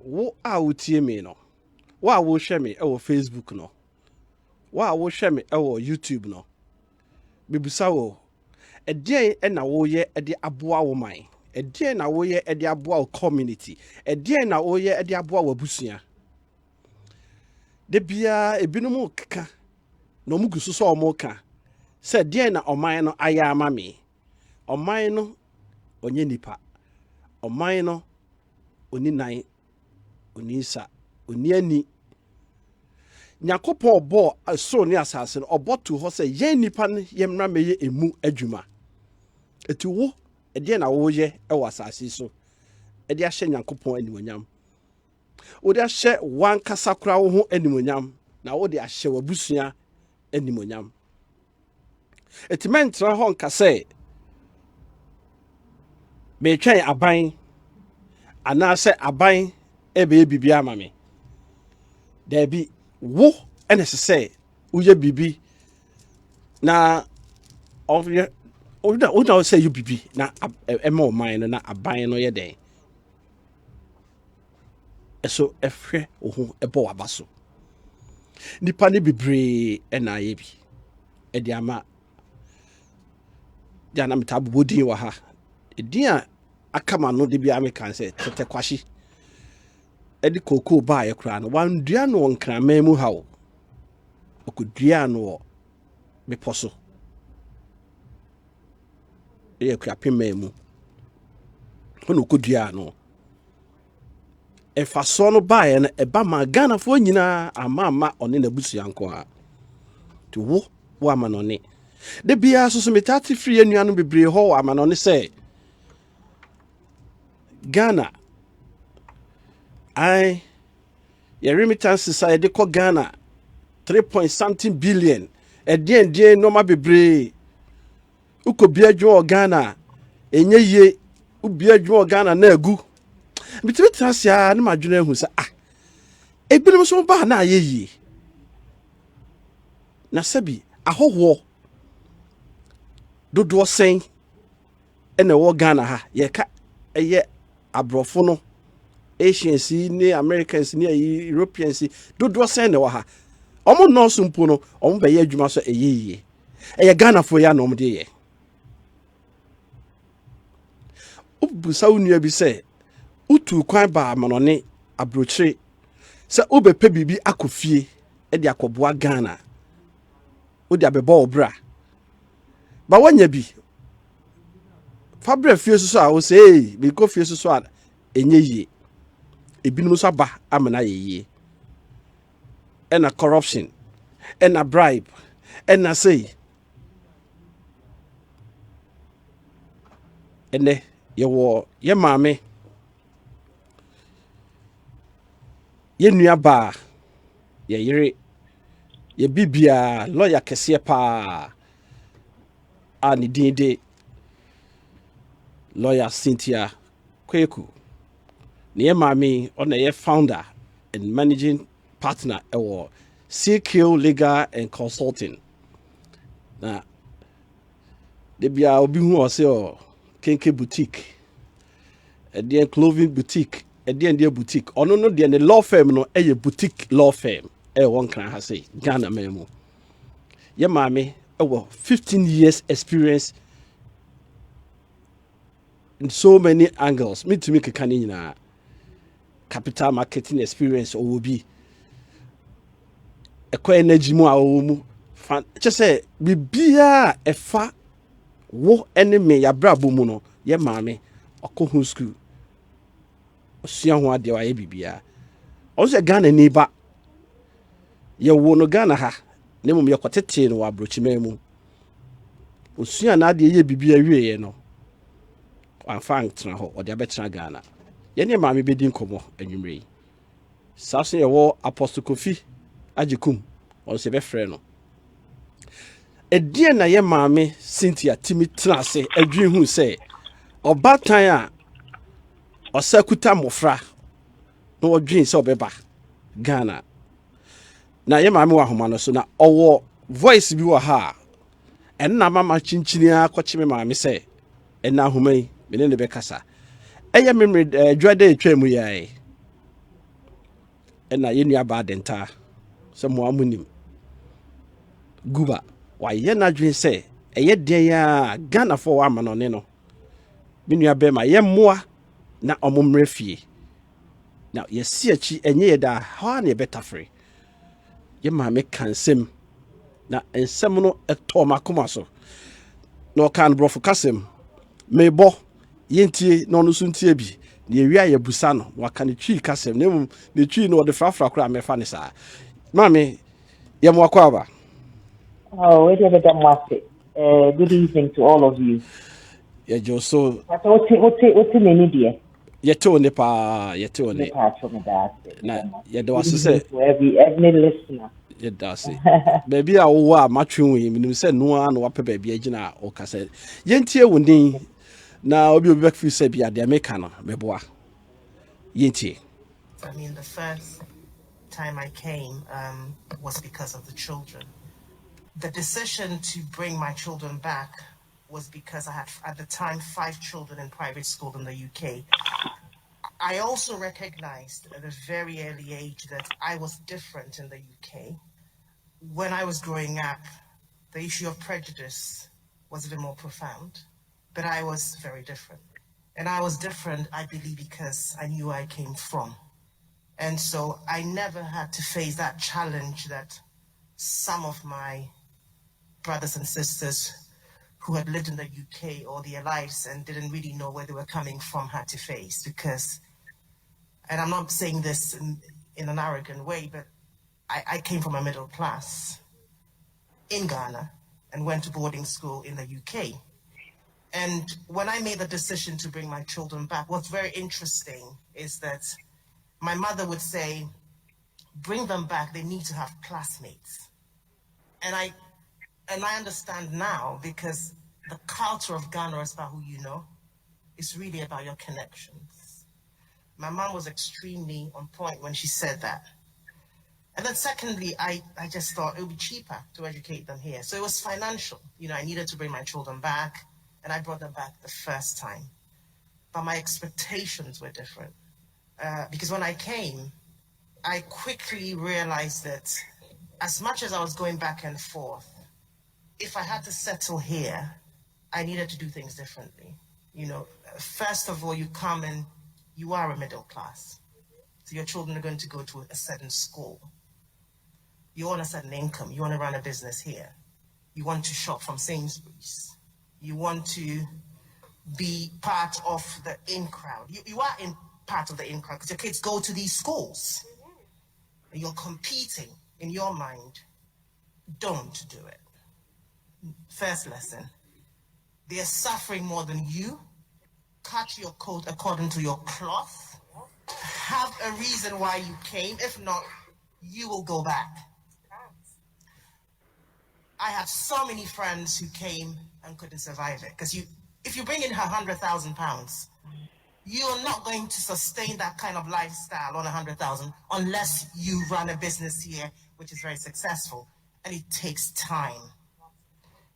wo a wotie me no wo a wo hwɛ me ɛwɔ Facebook no wo a wo hwɛ me ɛwɔ YouTube no bibusa wo ɛdeɛn ɛna wo yɛ ɛde aboa wo man ɛdeɛn na wo yɛ ɛde aboa wo community ɛdeɛn na wo yɛ ɛde aboa wo abusua de bia ebinom keka no mu gusu so omo ka sɛ deɛn na ɔman no ayɛ ama me ɔman no onye nipa ɔman no oni nan oni sa oni ani nyakopɔ ɔbɔ so ne asase no ɔbɔ to hɔ sɛ yɛn nipa no yɛmra mɛyɛ emu adwuma eti wo ɛdeɛn na wo yɛ ɛwɔ asase so ɛde ahyɛ nyakopɔ animonyam wo de ahyɛ wan kasa kora wo ho animonyam na wo de ahyɛ wabusua animonyam eti mentra hɔ nka sɛ metwɛn aban anaasɛ aban ɛbɛyɛ bibia ama me dabi wo ɛna sɛ woyɛ bibi na ɔyɛ ona sɛ yɛ bibi na ɛma ɔman no na aban no yɛ dɛn ɛso ɛhwɛ wo ho ɛbɔ waba so nipa ne bebree ɛna ayɛ bi ɛde ama jana metabu din wɔ ha edin a akama no de bia me kan sɛ tete kwashi ɛde koko ba yɛ kra no wan dua no nkraman mu hawo okudua no mepɔ so ɛyɛ kra pemman mu hono okudua no ɛfa so no ba yɛ no ɛba ma Ghana fo nyina ama ɔne na busua nko a to wo ama no ne de bia so metati free anuano bebree ho ama no ne sɛ Ghana I your remittances are de ko Ghana 3.something billion ɛdeɛn no ma bebree uko bia dwo Ghana enye ye ubia dwo Ghana na agu bitimi trasia ne madwene ahu sɛ ebinom so ba na ayeye na sabi ahoho dodo sen ene wo Ghana ha ye ka eye abrofo no Asians ni Americans ni Europeans dodo sen ne wo ha omo no so mpo no omo be ye adwuma so eyeye eye Ghana fo ya no omo de ye ubusa unua bi se utu kwan ba amanone Abrokyire se obepe bibi akofie e de akoboa Ghana wo de abebɔ obra ba wanya bi fabra fie so a wo se bi ko fie so a enye yie ebinom so aba amana yeye ena corruption ena bribe ena say ene ye maame ye nua ba ye yire ye bibia lawyer kese pa ani dinde lawyer Cynthia Kwaku ne maame ona ye founder and managing partner ewo CQ Legal and Consulting na de bia obi hu o se o kenke boutique e clothing boutique e boutique ono no de ne law firm no eye boutique law firm won kan ha say Ghana memu ye maame ewo 15 years experience in so many angles me to make kan nyina capital marketing experience o bi ekọ energy mu a o mu che say bibia efa wo ene me ya brabo mu no ye maame okohu school osua ho ade wa ye bibia o se Ghana ni ba ye wo no Ghana ha ne mum ye kotete no Abrokyire mu osua na ade ye bibia wie ye no amfa ntra ho o de abetra Ghana ye ne maame bedi nkomo anwumre saso ye wo Apostle Kofi agikum o se be frɛ no edie na ye maame Cynthia timi trase adwi hu se obatan a osakuta mofra no odwin se obeba Ghana na ye maame wa homa no so na owo voice bi wa ha enna mama chinchini akɔkye me maame se enna homa yi me ne be kasa eye memre dwade atwa mu yae na yenua ba denta se mo amunim guba wa ye na dwen se eye den ya Ghana for wa manone no menua be ma ye mmoa na omomre fie na ye si achi enye ye da ha na ye betafre ye ma me kansem na ensem no eto makoma so no kan brofo kasem mebo yentie no no so ntie bi na ye wia ye busa no waka ne twi kasem na ne twi no de frafra kra me fa ne sa mame ye mo akwa ba. Oh, good evening to all of you. Yeah, Joe, so what's in India? ye to ne pa ye to ne na ye do Good asese evening to every listener. ye da se baby a wo a matwe wi minim se no a no wape baby agina o kase yentie wondin na obi back fi se bia de meka no meboa yentie. I mean, the first time I came was because of the children. The decision to bring my children back was because I had, at the time, 5 children in private school in the UK. I also recognized at a very early age that I was different in the UK. When I was growing up, the issue of prejudice was a bit more profound, but I was very different. And I was different, I believe, because I knew where I came from. And so I never had to face that challenge that some of my brothers and sisters who had lived in the UK all their lives and didn't really know where they were coming from had to face. Because, and I'm not saying this in an arrogant way, but I came from a middle class in Ghana and went to boarding school in the UK. And when I made the decision to bring my children back, what's very interesting is that my mother would say, bring them back, they need to have classmates. And I understand now, because the culture of Ghana is about who you know. It's really about your connections. My mom was extremely on point when she said that. And then secondly, I just thought it would be cheaper to educate them here. So it was financial. You know, I needed to bring my children back, and I brought them back the first time. But my expectations were different. Because when I came, I quickly realized that as much as I was going back and forth, if I had to settle here, I needed to do things differently. You know, first of all, you come and you are a middle class. So your children are going to go to a certain school. You want a certain income. You want to run a business here. You want to shop from Sainsbury's. You want to be part of the in crowd. You are in part of the in crowd because your kids go to these schools. And you're competing in your mind. Don't do it. First lesson. They are suffering more than you. Cut your coat according to your cloth. Have a reason why you came. If not, you will go back. I had so many friends who came and couldn't survive it. Because if you bring in her £100,000, you're not going to sustain that kind of lifestyle on 100,000 unless you run a business here, which is very successful. And it takes time.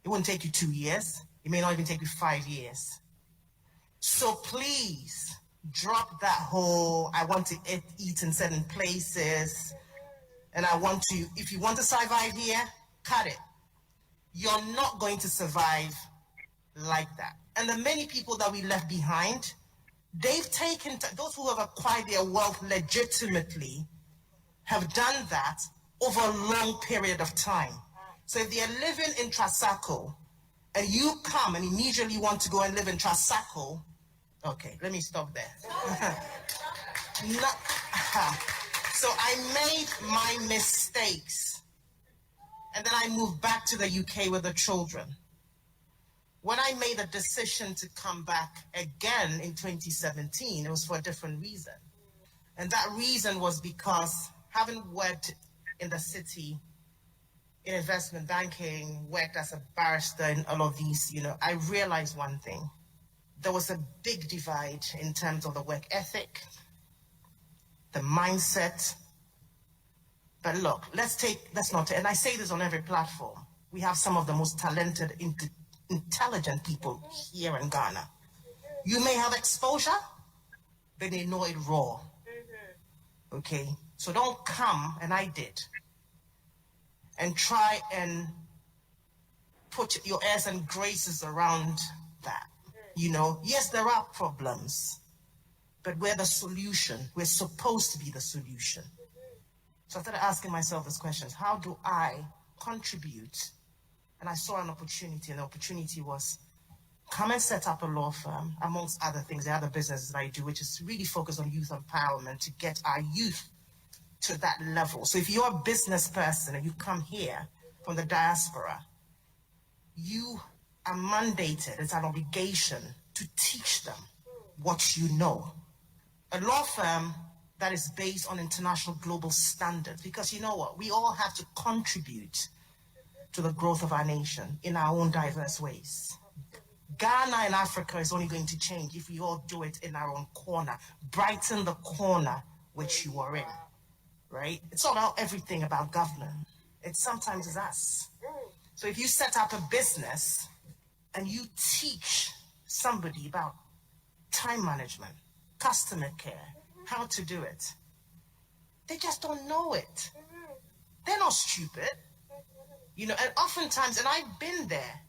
It won't take you 2 years. It may not even take you 5 years. So please drop that whole, I want to eat in certain places. And if you want to survive here, cut it. You're not going to survive like that. And the many people that we left behind, they've taken, those who have acquired their wealth legitimately have done that over a long period of time. So if they're living in Trasaco and you come and immediately want to go and live in Trasaco, okay, let me stop there. So I made my mistakes and then I moved back to the UK with the children. When I made a decision to come back again in 2017, it was for a different reason. And that reason was because having worked in the city, in investment banking, worked as a barrister in all of these, I realized one thing. There was a big divide in terms of the work ethic, the mindset. But look, and I say this on every platform, we have some of the most talented, intelligent people here in Ghana. You may have exposure, but they know it raw. Okay? So don't come, and I did, and try and put your airs and graces around that. You know, yes, there are problems, but we're the solution. We're supposed to be the solution. So I started asking myself these questions. How do I contribute? And I saw an opportunity, and the opportunity was come and set up a law firm, amongst other things, the other businesses that I do, which is really focused on youth empowerment to get our youth to that level. So if you're a business person and you come here from the diaspora, you are mandated, it's an obligation to teach them what you know. A law firm that is based on international global standards, because you know what, we all have to contribute to the growth of our nation in our own diverse ways. Ghana and Africa is only going to change if we all do it in our own corner, brighten the corner which you are in, right? It's not about everything about government. It sometimes is us. So if you set up a business and you teach somebody about time management, customer care, how to do it, they just don't know it. They're not stupid. You know, and oftentimes, and I've been there,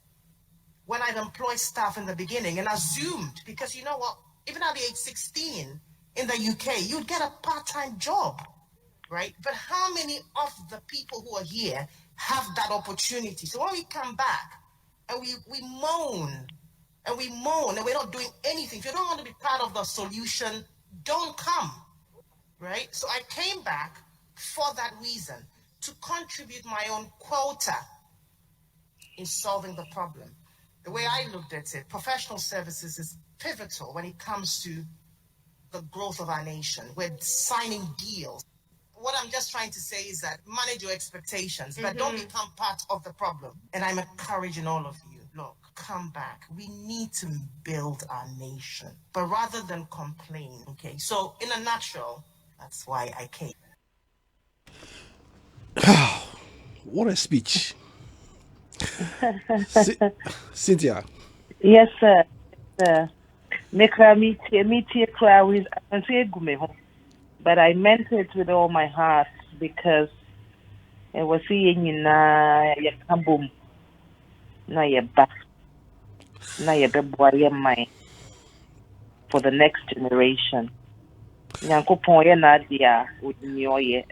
when I've employed staff in the beginning and assumed, because you know what, even at the age 16 in the UK, you'd get a part-time job, right? But how many of the people who are here have that opportunity? So when we come back and we moan and we're not doing anything, if you don't want to be part of the solution, don't come, right? So I came back for that reason, to contribute my own quota in solving the problem. The way I looked at it, professional services is pivotal when it comes to the growth of our nation. We're signing deals. What I'm just trying to say is that manage your expectations, but don't become part of the problem. And I'm encouraging all of you, look, come back. We need to build our nation, but rather than complain, okay? So in a nutshell, that's why I came. What a speech. Cynthia. Yes, sir. But I meant it with all my heart because it was seeing na yakabum na yaba na yabeboye my for the next generation. Nyankopon ye na dia odinyoye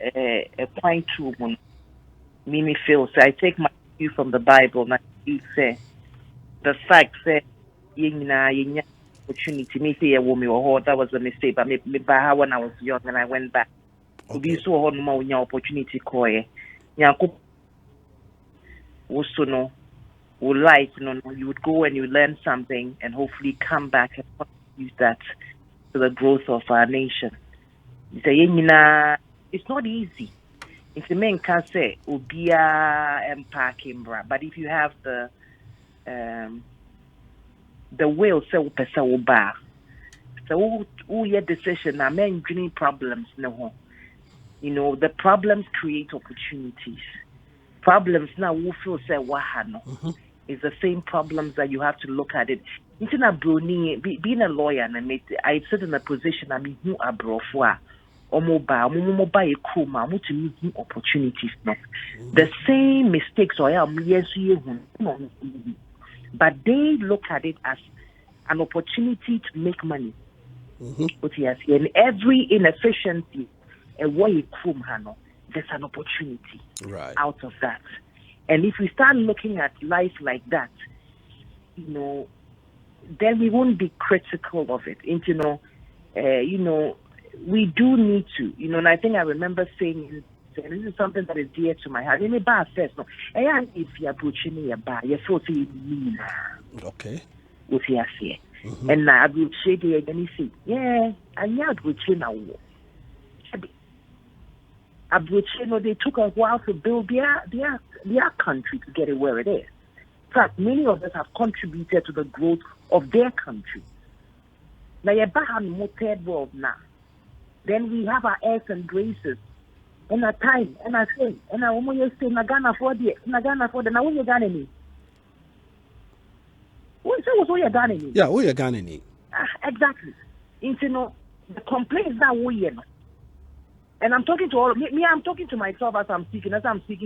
a point to me feel. So I take my cue from the Bible. Na you say the fact say yenya opportunity. Me say a woman or that was a mistake. But me when I was young and I went back. Okay. So on more opportunity koye. Nyankopon also know would like you would go and you learn something and hopefully come back and use that to the growth of our nation. It's not easy. It's the main can say ubia empakimbra, but if you have the will, so your decision na men dreaming problems no. You know, the problems create opportunities. Problems now will feel say wahano. It's the same problems that you have to look at it. Being a lawyer, and I sit in a position who abrofwa or mobile opportunities. No, the same mistakes or but they look at it as an opportunity to make money. And every inefficiency, there's an opportunity out of that. And if we start looking at life like that, then we won't be critical of it. And, we do need to, and I think I remember saying, this is something that is dear to my heart. In a bar first, no, if you're approaching a bar, you're so okay. And now I will say the again, yeah, and yeah, now. They took a while to build their country to get it where it is. In fact, many of us have contributed to the growth of their country. Now, you're back on more third world now. Then we have our airs and graces. And our time, and I say, and I almost say, Nagana for the, now when you're Ghanaian. What you're Ghanaian? Yeah, what you're Ghanaian? Exactly. The complaints that we And I'm talking to all of me. I'm talking to myself as I'm speaking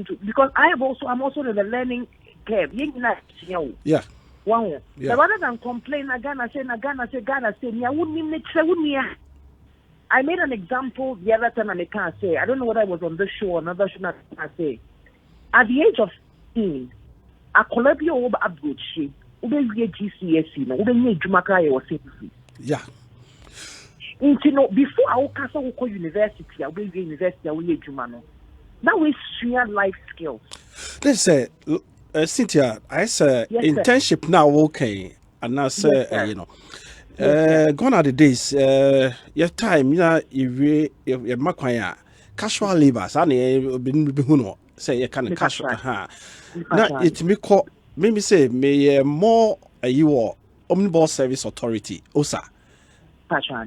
to, because I'm also in the learning curve. Yeah. One. Yeah. Rather than complain, Ghana say, I made an example the other time, and I can't say. I don't know whether I was on this show or another show. I can't say. At the age of 16, a Columbia over Abrokyire, GCSE, no, yeah. Before I go university, I will university, I will Jumano. Now we share life skills. Let's say, Cynthia, I say internship now, okay, and now say, gone are the days, your time, you makwaya, casual labor, say, you can casual, now it me call, maybe say, may more you are omnibus service authority, OSA.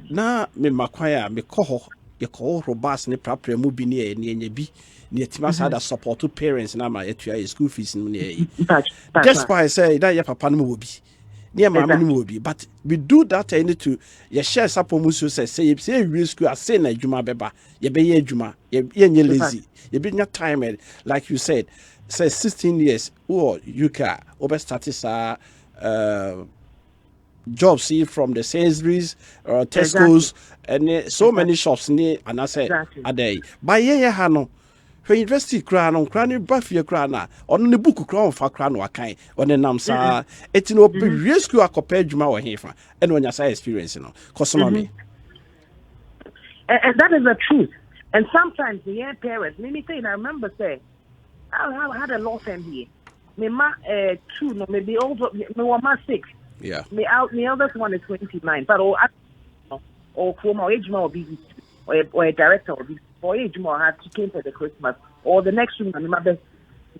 Na me makwaya me koho ye ko robust ne prapre mu bi ne enye bi ne etima sada support to parents na ma etua school fees no ne despite say that your papa no obi ne mama no obi, but we do that any to ye share support mu so say we school say na adwuma beba ye be ye adwuma ye nye lazy ye be nya time, like you said, say 16 years or you can over start jobs see from the Sainsbury's or Tesco's and so many shops near, and I say a day. By hano for university crown on cranny buffy crana on the book crown for crown or kind on the namsa it's no be rescue a compared Juma or Hefa and when you say experience, cause me. And that is the truth. And sometimes the young parents, let me say, I remember saying, I had a law firm here. Me ma 2, no, maybe also me ma 6. Yeah. The eldest one is 29, but or from our age more busy or a director or or age more had to came for the Christmas or the next one. I remember,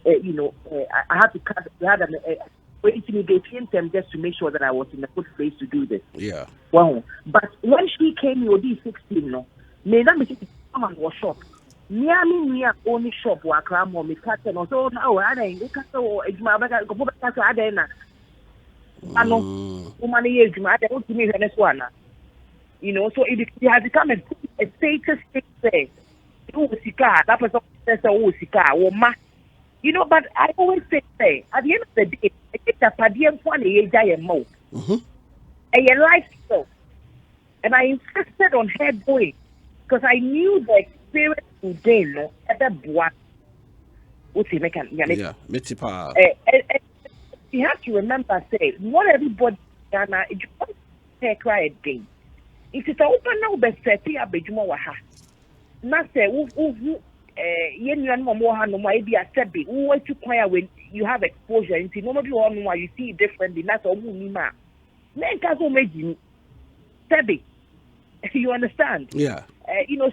I had to cut. We had they came them just to make sure that I was in a good place to do this. Yeah. Well, but when she came, you did 16, no. Me that me come and was shop. Me only shop wa kram or me cut and so now I didn't cut or go back to Adena. I know, woman, I don't give me the next one. So it has become a status thing there. That person says, oh, ma. But I always say, at the end of the day, I think that Padium Pony is more. A life skill. And I insisted on her going because I knew the experience today, no, at the bois. What's he making? Yeah, Metipa. You have to remember, say, not everybody Ghana, you want to cry again. If it's open now, but say, I be you more ha. Not say, no maybe a stebby. Who want to cry when you have exposure into nobody on why you see it differently. That's all Munima. Men can't go make you stebby. You understand? Yeah.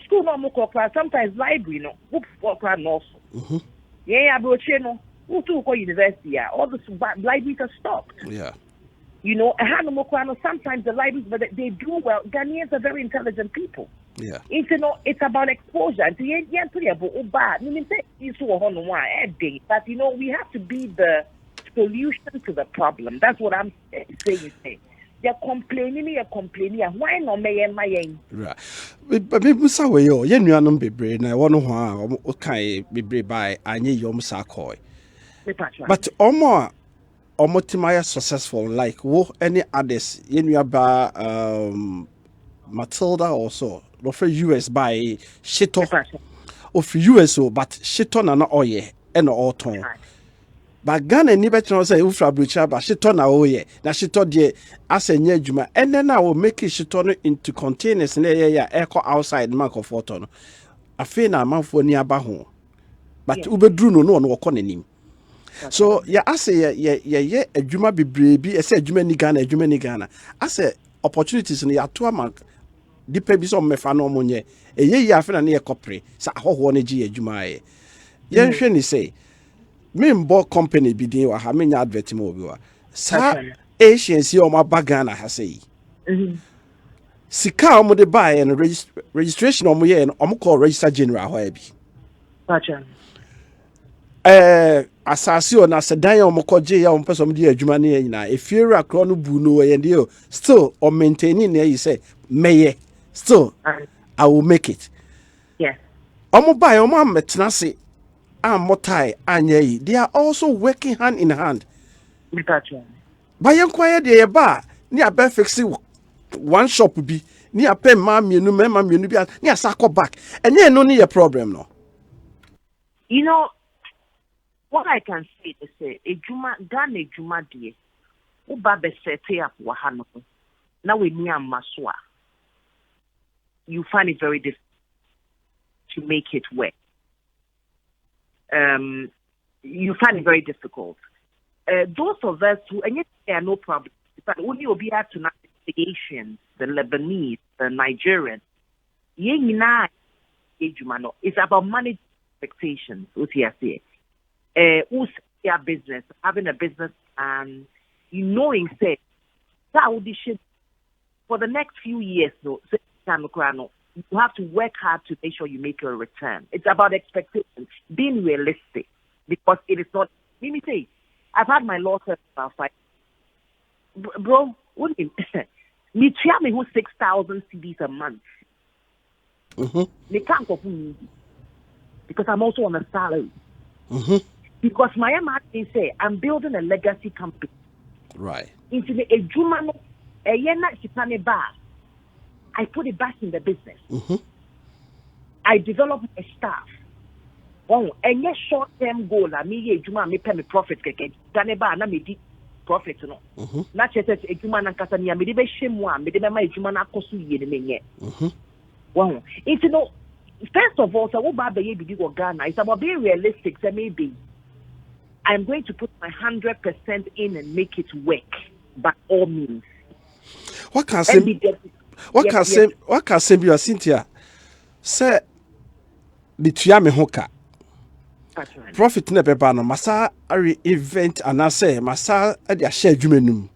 School no more class, sometimes library, books for class also. Yeah, Abrokyire no. Who to go university? All the libraries are stopped. Yeah. Sometimes the libraries, but they do well. Ghanaians are very intelligent people. Yeah. It's about exposure. But we have to be the solution to the problem. That's what I'm saying. You're complaining. Why not me? Right. But people say, "Yo, you know, I'm be na one who okay be by anye yom sakoi." But Omotimaya successful like any others you about Matilda also no for US by Shito of USO but Shito na oye and all tone. But Ghana ni better say Ufra Brucha but Shito na oye na Shito de as a nyejuma and then I will make it Shito into containers and echo outside mark of photo. I feel na man for near Baho. But Ubedru no one walk on him. So I say yeah a juma be brave I say juma ni Ghana I say opportunities in ya 2 months deep be some mefano monye e ye ya fe na ne kopre sa hoho ne gi adwuma ye ye hwe ni say me mbo company bi din wa ha me nya advert mo bi wa sa agency o ma bagana ha say sika o mo de buy and registration o mo ye o mo call register general ho bi asase o na sedan o mo koje ya o person mo di adwuma ne nyina efiera akro no bu no ye de still o maintaining ne you say meye still I will make it. Yeah. Omo buy omo metnase and motai anye. They are also working hand in hand. But yen quiet the bar near be fixing one shop be near pay mammy no mema me near sako back. And yeah no need a problem no. You know what I can say is a juma done a juma dear. Uba be set up wahano. Now we near maswa. You find it very difficult to make it work. You find it very difficult. Those of us who, and yet there are no problems, but only will be to the Asians, the Lebanese, the Nigerians. It's about money expectations. Who's their business, having a business, and you knowing, say, for the next few years, though, you have to work hard to make sure you make a return. It's about expectations, being realistic, because it is not. Let me say, I've had my law firm about 5. Bro, what do you me tell me who 6,000 CDs a month? They can't go for me because I'm also on a salary. Because my MRT say I'm building a legacy company. Right. Into the Ejumano, a yena chipane bar. I put it back in the business. I develop my staff. Oh, and yes, short-term goal. I mean, Ejuma me pay me profit. Daneba na me di profit no. Not just Ejuma na kasani. Me di be shemwa. Me di be ma Ejuma na kosu ye ne nye. Wow. It's no. First of all, so what about the year go Ghana? It's about being realistic. So maybe I'm going to put my 100% in and make it work by all means. What can say? What can say? Be Cynthia. Say, bitua me hoka. Profit ne beba no masa ari event anase masa ade a share adwumanum.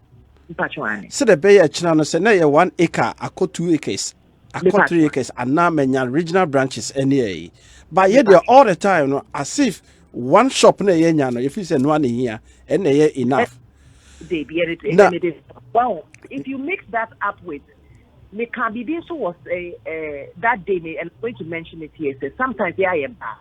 Say the be china no say na ye 1 acre akọ 2 acres. Akọ 3 acres and now many regional branches any. But yet they all the time no as if one shop na ye nya no if you say no one here and ye enough. They be it. Wow, if you mix that up with me can be this was that day and I'm going to mention it here. So sometimes I am bad.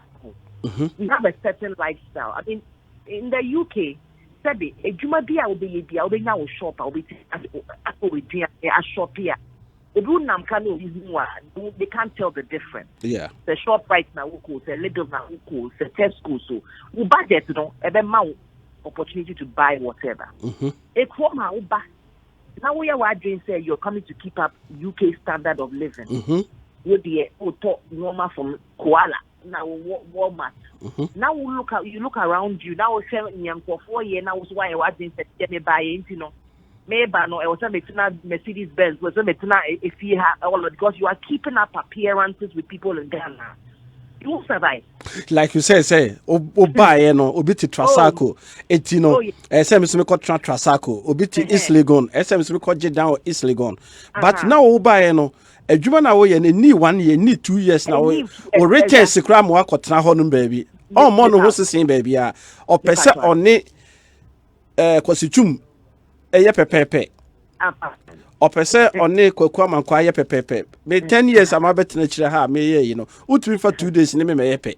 We have a certain lifestyle. I mean, in the UK, Sebi, a Juma Bia will be a now shop. I'll be a shop here. The Brunam they can't tell the difference. Yeah. The shop right now, the little now, the Tesco, so we budget, you know, and then opportunity to buy whatever. A quarter now we are doing say you're coming to keep up UK standard of living. You'll be normal from Koala. Now Walmart. Now you look around you. Now 7 years for 4 years. Now why I was in September buying, you know. Maybe no, I was a Mercedes Benz, was a if you have all because you are keeping up appearances with people in Ghana. You will survive. Like you say, buy no, obiti Trasako, etino, SMS me call Trasako, obiti East Legon, SMS me call down East Legon. But now buy no. A Jumana way and need 1 year, need 2 years now. Or return Sikram work or Trahonum baby. Oh, mono was the same baby. Or percent on ne Quasitum a yepepe. Or percent on ne Kwaku Amankwatia pepe. May 10 years I'm a better nature ha me, you know. Utri for 2 days in me epe.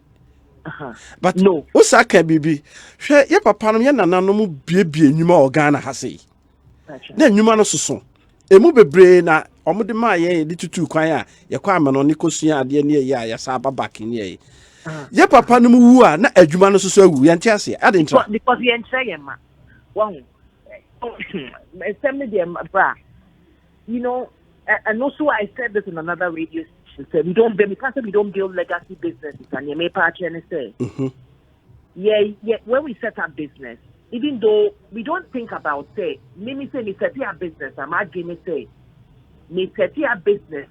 But no, Osaka bibi. Share your papa and no baby and you more Ghana has say. Then you man so. E mu bebre na omude ma ye di tutu kwan a ye kwa ama no ne kosua ade ne ye ya sa babak ne ye ye papa no mu wu a na adwuma no so awu ye ntia ase ade ntra because ye ntra ye ma won send me them bra you know and also I said this in another radio station we don't build legacy businesses and ye may patch and say yeah when we set up business. Even though we don't think about say, me set a business, I'm again say, me set a business,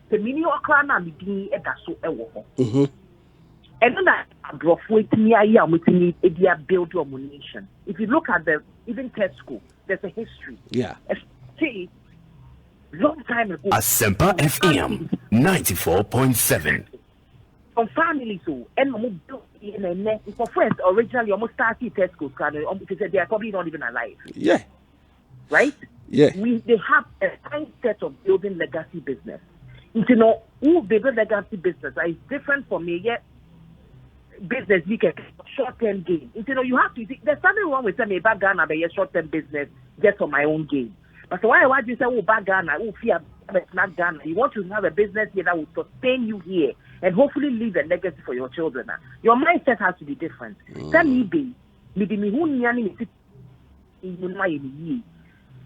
the mini okra me di e da so ewo. And then Abrokyire me a with me build your nation. If you look at the even Tesco, there's a history. Yeah. See, long time ago. Asempa FM 94.7. From families who and for friends originally almost started Tesco because they are probably not even alive. Yeah. Right? Yeah. They have a mindset of building legacy business. You know, who baby legacy business is different from me. Yet business we can short-term gain. You know, you have to. There's something wrong with saying back Ghana be a short-term business just for my own gain. But so why do you say back Ghana? Fear not Ghana. You want to have a business here that will sustain you here and hopefully leave a legacy for your children. Your mindset has to be different. Tell me, me who nyani me in my ye.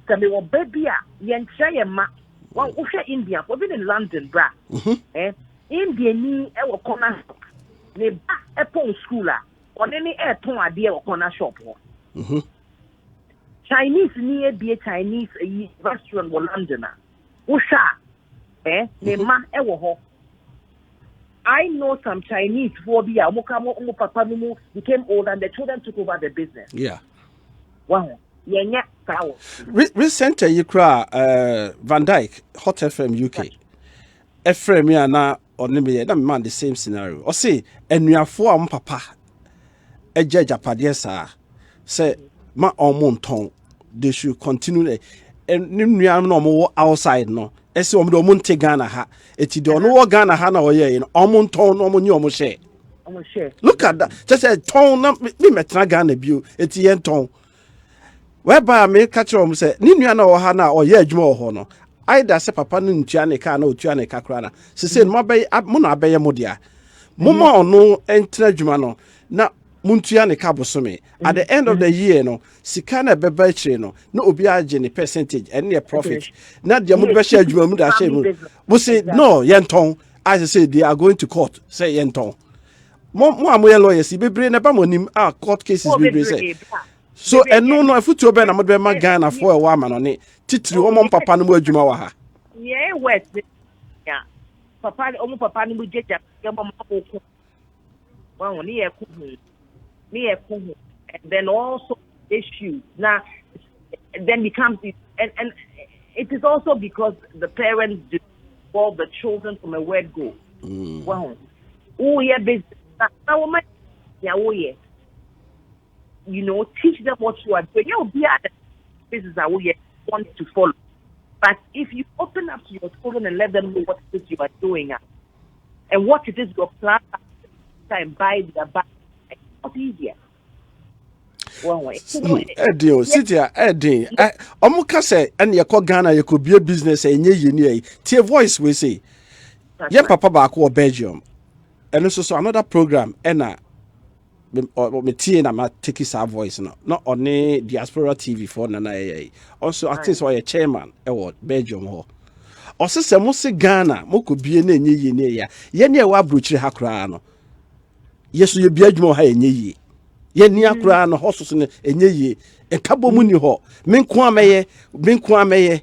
Tell me what baby yen try ma. Well, India, we've been in London, bra. India ni e corner shop. Ne ba e pon schooler. Or any air ton idea or corner shop. Chinese ni e be a Chinese restaurant in London. Usha, ne ma e wo ho. I know some Chinese phobia. Papa became old and the children took over the business. Yeah. Wow. Yeah. Recent you cry Van Dyke Hot FM UK. Efrem ya na onime na man the same scenario. O say enuafo am papa eje japade sa say ma omonton they should continue and nua no mo outside no. Ese omo do monte Ghana ha. Eti do no Ghana ha na oye no omonton no omo ni omo share. Omo share. Look at that. Just say ton na me metra Ghana bio eti yen ton. Whereby me catch on say, Nina no hana or ye jmo hono. Either say papa no ntua ne ka na otua ne kakra na. Se say mo be mo na abeye modia. Moma ono entra dwuma no na muntua ne ka bosome. At the end of the year no, sika na beba chire no, na obi age ne percentage and your profit. Na dia mo be share dwuma mu da share mu. We say no, yenton. I say they are going to court. Say yenton. Mo amoye lawyers bebre na ba mo nim court cases bebre say. So no if you be na mo be ma Ghana for a woman on it titiri o papa no adwuma wa ha yeah west yeah papa no jeja ya mama ko wa ni e ku and then also issue now then becomes and it is also because the parents involve the children from a word go wow oh yeah business now my yeah oh yeah. You know, teach them what you are doing. You'll be at this is how we want to follow. But if you open up to your children and let them know what it is you are doing and what it is your plan and buy their back, it's not easier. One way. Eddie, sit here, Eddie. Omuka say, and you call Ghana, you could be a business and ye tear voice we say. Yeah, Papa back or Belgium. And also another program, Enna. Me tie na ma take his voice no not on diaspora TV for na also I think so a chairman e Belgium ho o se mo se Ghana mo ko bie na enye yi ne ya ye ne e wa Abrokyire ha kra no yeso ye bia adwuma ha enye yi ye ni akra no hoso ne enye yi e kabo mu ni ho me nko ameye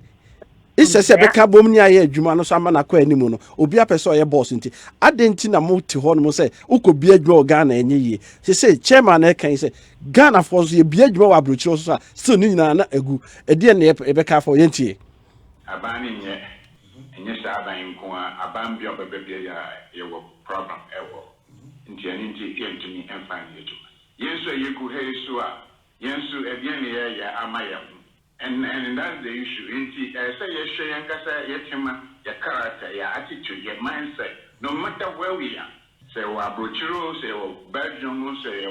Ise se beka bom ni aye adwuma no so ama na kwa animu no obi apese oye boss nti adenti na mo ti ho no mo se ukobi adwuma Ghana enye yi se chairman na kan se Ghana for so ye bi adwuma wa Abrokyire so still ni nyina na egu ede na e beka for yentie abani enye sa aban nko aban bi obebebia ya ye wo problem ewo nti ani nti yentumi emfa yetu yenso yeku heiso a yenso ebien ne ya amaye and that's the issue. Say you share and your character, your attitude, your mindset, no matter where we are. Say Abrokyire, say Belgium, say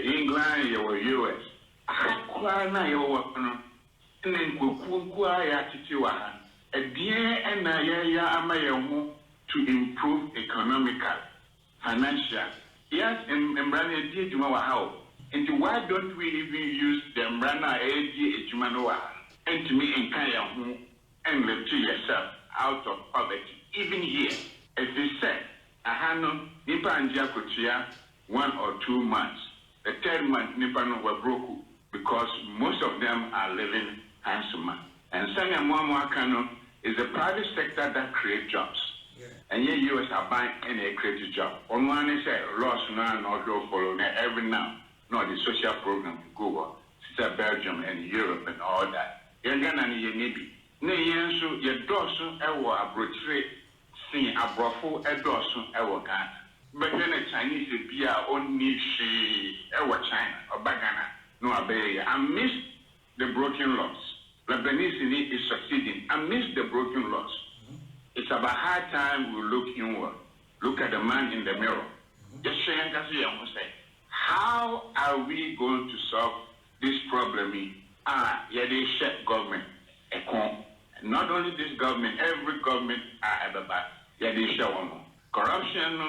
England, you US. I you work and then go attitude. A dear and to improve economical, financial. Yes, and brand dear to our house. And why don't we even use the Mrana AG Ejumanoa and to me in Kaya and live to yourself out of poverty? Even here, as they said, Ahano, Nipa and Jakotia, 1 or 2 months. The 3rd month, Nipa no were broke because most of them are living handsome. And Sanya Mwakano is the private sector that creates jobs. Yeah. And yet US are buying any creative job. On one is a loss now, not follow every now. No, the social program go on. Belgium and Europe and all that. You're gonna need maybe. Ne yensu ye dosu ewo Abrokyire sin abrofo edosu ewo Ghana. But when the Chinese be only she ewo China or Bagana no abeye. Amidst the broken laws, Lebanese is succeeding amidst the broken laws. it's about high time we look inward. Look at the man in the mirror. Just say, how are we going to solve this problem? Yeah, they share government. Not only this government, every government bad. Yeah, they share one. Corruption,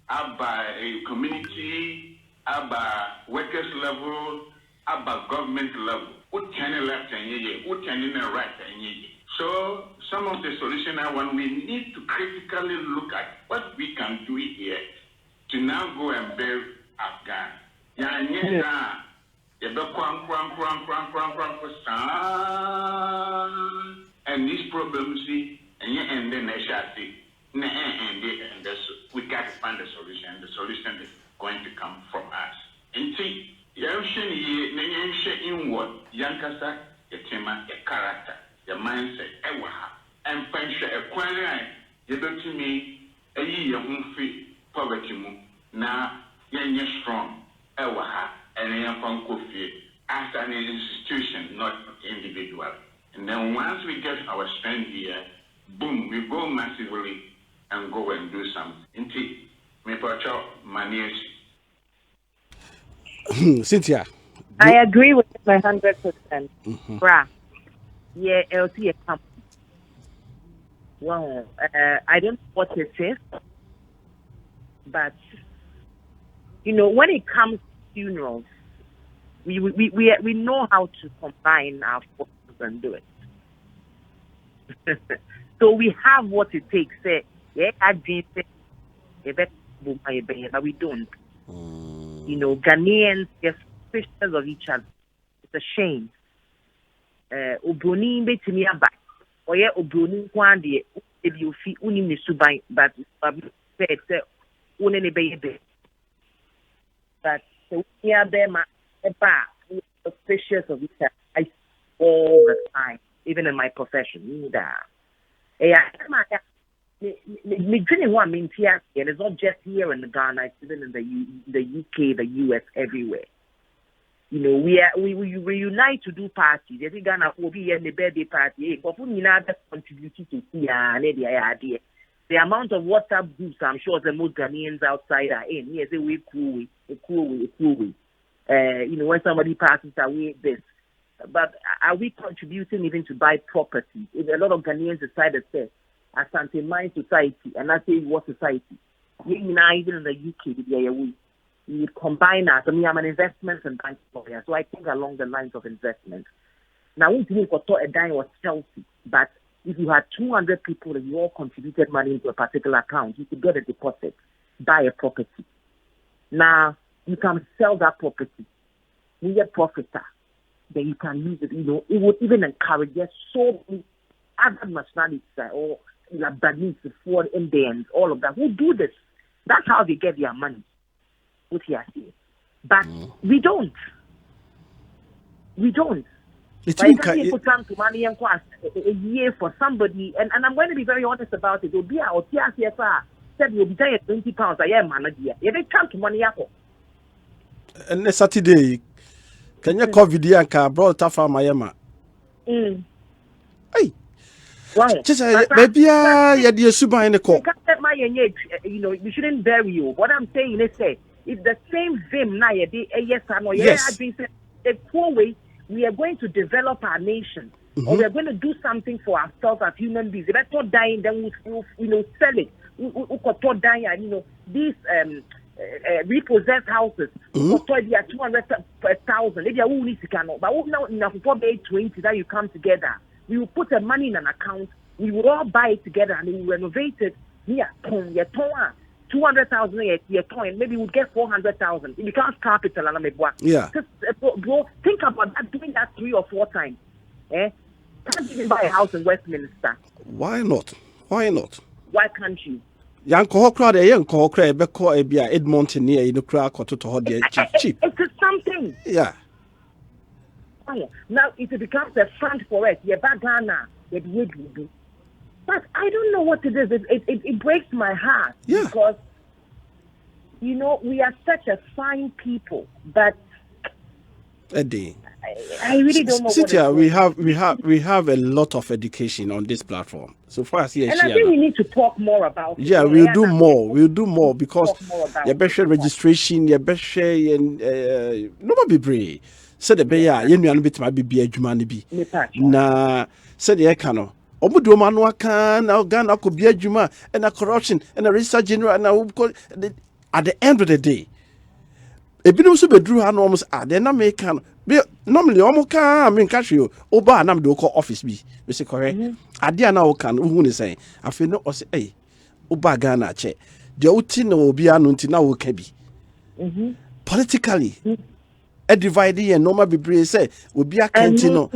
about a community, about workers level, about government level. What can left and what can right and so some of the solutions are when we need to critically look at what we can do here to now go and build Afghan. And these problems and then I shall see. And we got to find a solution. The solution is going to come from us. And see, inward, Yankasa, a tema, a character, the mindset, and pension, a query, you don't to me, a year free poverty. Now, you're strong, and young as an institution, not individual. And then once we get our strength here, boom, we go massively and go and do something. Indeed, me pacho manies. Cynthia. I agree with my 100%. Bra. Yeah, LC come. Well, I don't know what it is, but you know, when it comes to funerals, we know how to combine our forces and do it. So we have what it takes. Say, yeah, I did but we don't. You know, Ghanaians are suspicious of each other. It's a shame. Obroni betimi aba. Oye obroni kwande ebi ofi unim ne suban, but said one ne be. But we are there suspicious of each other. I all the time, even in my profession. And it's not just here in Ghana, it's even in the UK, the US, everywhere. You know, we reunite to do parties. I think Ghana will be in the birthday party. But we need to contribute to see the amount of WhatsApp groups. I'm sure the most Ghanaians outside are in. Yes, we cool. You know, when somebody passes away, this. But are we contributing even to buy property? If a lot of Ghanaians decide to say, Asante Mine Society, and I say what society? Even in the UK, we combine us. I mean, I'm an investment and bank lawyer, so I think along the lines of investment. Now, we think a dime was Chelsea, but if you had 200 people and you all contributed money into a particular account, you could get a deposit, buy a property. Now, you can sell that property. You get profit, then you can use it. You know, it would even encourage so many other nationalities or Lebanese, foreign Indians, all of that who do this. That's how they get their money. What he has said. But we don't. It's people come to money and a year for somebody, and I'm going to be very honest about it. It'll be our TSFR said you'll be paying £20 a year, man. Yeah, they come to money. And next Saturday, can you call video and can brought tough for my yama? Hey. Right. Just maybe the suba in the call. You know, we shouldn't bury you. What I'm saying is, it's the same vim now. Yes. The poor way we are going to develop our nation, or we are going to do something for ourselves as human beings. If I start dying, then we'll sell it. We could start dying. You know, these repossessed houses. We could start 200,000. Maybe I will need to cannot, but now enough for 20 that you come together. We will put the money in an account. We will all buy it together and we will renovate it. 200,000 a year, maybe we'll get 400,000. It becomes capital. Yeah. Bro, think about that, doing that 3 or 4 times. Can't even buy a house in Westminster. Why not? Why can't you? Young crowd, a young crowd, Edmonton near in the crowd, cheap. It's something. Yeah. Now, if it becomes a front for us, you're back Ghana, but I don't know what it is. It breaks my heart. Yeah. Because, you know, we are such a fine people, but A day. I really don't know what Cynthia, we have a lot of education on this platform. So far as and I think we need to talk more about it. Yeah, we'll do more. We'll do more because your best registration, your best share, and no be brave. Said the bear, you know, bit might be a Jumani be. Na said the Ekano. Obudu Manuaka, now Ghana could be a Juma and a corruption and a research general. And at the end of the day, a bit also be drew almost at the American. Normally, almost can catch you. Oba nam do call office be. We say correct. Adia na can who say. I feel no or say, hey, Oba Ghana che. The outing will be anunti na wo can be. Politically, a divided and normal be say will be a continue.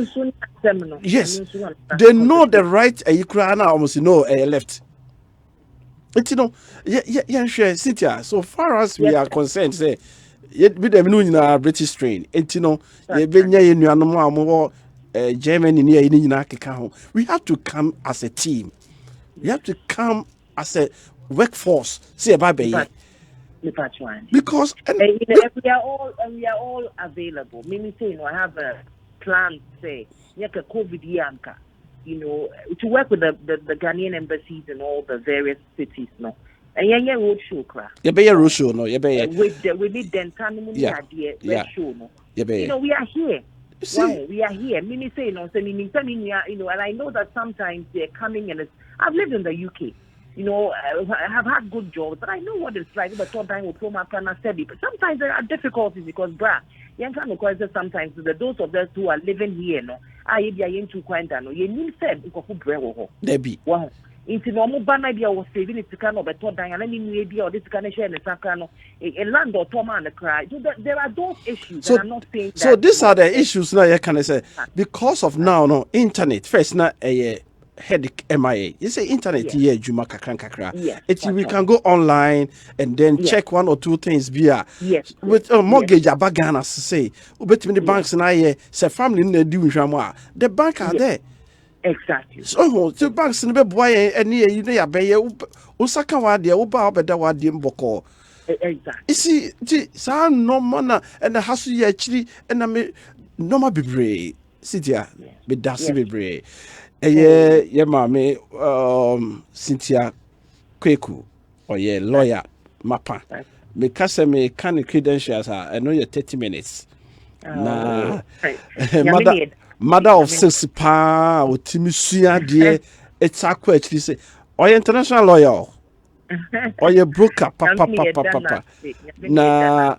Yes, they know the right a Ukraine almost know a left. But you know, yeah, sure, Cynthia. So far as we are concerned, say. Yet with them in a British strain, and you know, Germany near in we have to come as a team. We have to come as a workforce. See about because we are all available. Meaning, say, I have a plan. Say, like a COVID yanka, to work with the Ghanaian embassies in all the various cities. No. And road show crack. You be a road show, no? You be we need them show, no? We are here. Wow, we are here. Many say, and I know that sometimes they're coming and I've lived in the UK. I have had good jobs, but I know what it's like. But sometimes but sometimes there are difficulties because, sometimes those of us who are living here, no, you need Debbie. Wow. Into normal banner be was saving it to kind of a todd and then maybe or this kind of share and a land or Toma and the cry. There are those issues. So, I'm not saying that. So these are the issues now you can say because of now internet first not a headache MIA. You say internet here Juma kakra. We can go online and then check one or two things via with a mortgage abagana say but the banks and I say family in the doing the bank are there. Exactly. So the banks in the boy and near you they are bay Osaka wadia uba beda wadim boko. Exactly. You see, sound no manner and the hassle ye actually and I may no be brave. Cynthia be dassi be brave. Yeah, mammy, Cynthia Kwaku or yeah, lawyer Mapa. Because me can credentials are I know you're 30 minutes. Nah, mother of six pa or Timisuya dear, it's actually say, or international lawyer or your broker, papa. Na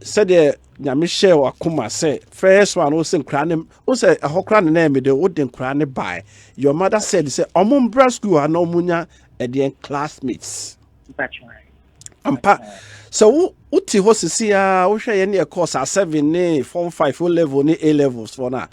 said the Michelle Akuma say, first one was in cranim, was a hokran name, the wooden cranny by. Your mother said, say, Omon Brasku are no munya at the classmates. So, Uti was to see a any course at 7, 4, 5 level, A levels for now.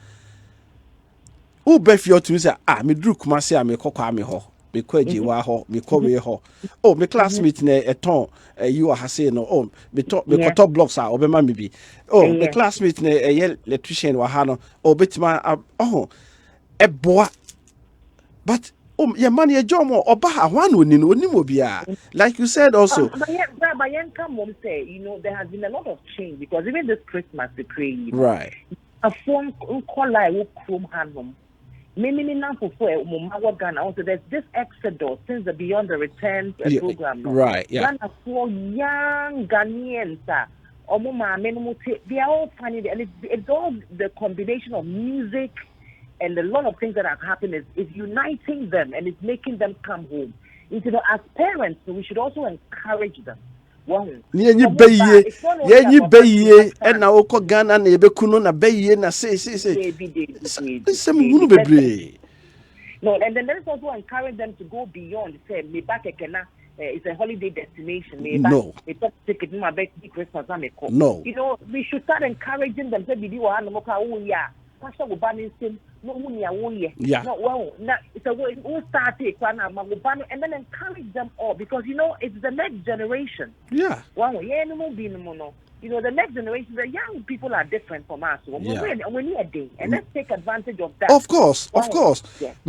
Who bet you to say, me drew Kumasi, me coca me ho, me quaji wa ho, me cover ho. Oh, me classmate ne a ton, you are saying no, oh, me top blocks are over mammy. Oh, me classmate ne a yell electrician wa hano, oh, bit my a boy. But your money a job or bah one will be like you said also. But Nkomo say, there has been a lot of change because even this Christmas they pray. Right. A phone call I will chrome hand Mimi now for Ghana also there's this exodus since the Beyond the Return program. Right, yeah. Ghana for young Ghanaians they are all funny and it's all the combination of music and a lot of things that have happened is uniting them and it's making them come home. As parents, we should also encourage them. And now Oko Ghana and Ebekuno na Bay na say. No, and then let's also encourage them to go beyond. Say, me back it's a holiday destination. No. Ticket my back Christmas. No. We should start encouraging them. Say, Pastor will ban him. Yeah. No, well, so we'll start it and then encourage them all because it's the next generation. Yeah. Well, the next generation, the young people are different from us. We need a day, and let's take advantage of that. Of course. Me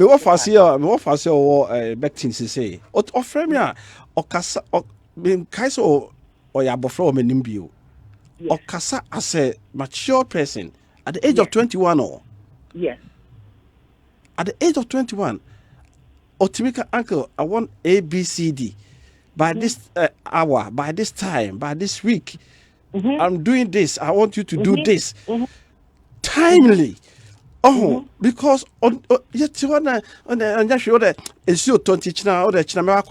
what fasia back things to say. Offer me or kasa or kaiso or ya bofro me nimbio. or kasa as a mature person at the age of 21 or Yes. at the age of 21, Otimika uncle, I want ABCD by this hour, by this time, by this week. I'm doing this. I want you to do this timely. Because on yet on just show that it's your 20 china or the china.